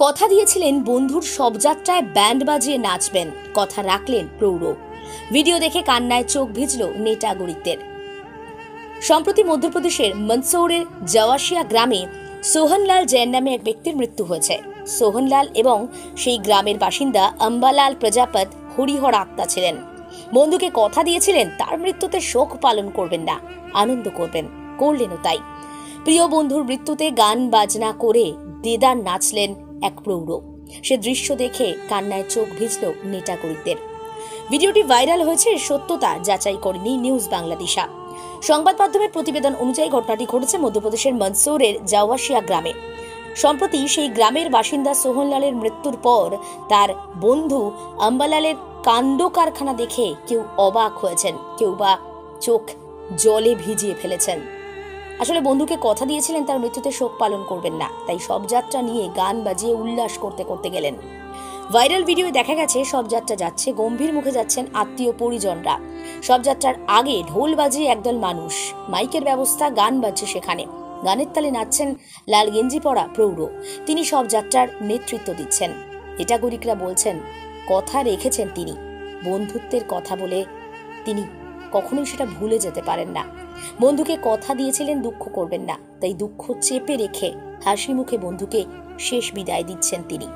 কথা দিয়েছিলেন বন্ধুর শবযাত্রায় ব্যান্ড বাজিয়ে নাচবেন, কথা রাখলেন প্রৌঢ়। ভিডিও দেখে কান্নায় চোখ ভিজল নেটাগরিকদের। সম্প্রতি মধ্যপ্রদেশের মন্দসৌরের জওয়াশিয়া গ্রামে সোহনলাল জৈন নামে এক ব্যক্তির মৃত্যু হয়েছে। সোহনলাল এবং সেই গ্রামের বাসিন্দা অম্বালাল প্রজাপত হরিহর আত্মা ছিলেন। বন্ধুকে কথা দিয়েছিলেন তার মৃত্যুতে শোক পালন করবেন না, আনন্দ করবেন, করলেনও তাই। প্রিয় বন্ধুর মৃত্যুতে গান বাজনা করে দেদার নাচলেন এক প্রৌঢ়। সে দৃশ্য দেখে কান্নায় চোখ ভিজল নেটাগরিকদের। ভিডিওটি ভাইরাল হয়েছে, সত্যতা যাচাই করেনি নিউজ বাংলাদেশা। সংবাদ মাধ্যমের প্রতিবেদন অনুযায়ী ঘটনাটি ঘটেছে মধ্যপ্রদেশের মন্দসৌরের জাওয়াশিয়া গ্রামে। সম্প্রতি সেই গ্রামের বাসিন্দা সোহনলালের মৃত্যুর পর তার বন্ধু অম্বালালের কাণ্ড কারখানা দেখে কেউ অবাক হয়েছেন, কেউ বা চোখ জলে ভিজিয়ে ফেলেছেন। আসলে বন্ধুকে কথা দিয়েছিলেন তার মৃত্যুতে শোক পালন করবেন না, তাই শবযাত্রা নিয়ে গান বাজিয়ে উল্লাস করতে করতে গেলেন। ভাইরাল ভিডিওয়ে দেখা গেছে শবযাত্রা যাচ্ছে, গম্ভীর মুখে যাচ্ছেন আত্মীয় পরিজনরা। শবযাত্রার আগে ঢোল বাজিয়ে একদল মানুষ, মাইকের ব্যবস্থা, গান বাজছে সেখানে। গানের তালে নাচছেন লাল গেঞ্জি পরা প্রৌঢ়। তিনি শবযাত্রার নেতৃত্ব দিচ্ছেন। নেটাগরিকরা বলছেন কথা রেখেছেন তিনি, বন্ধুত্বের কথা বলে তিনি কখনোই সেটা ভুলে যেতে পারেন না। বন্ধুকে কথা দিয়েছিলেন দুঃখ করবেন না, তাই দুঃখ চেপে রেখে হাসি মুখে বন্ধুকে শেষ বিদায় দিচ্ছেন তিনি।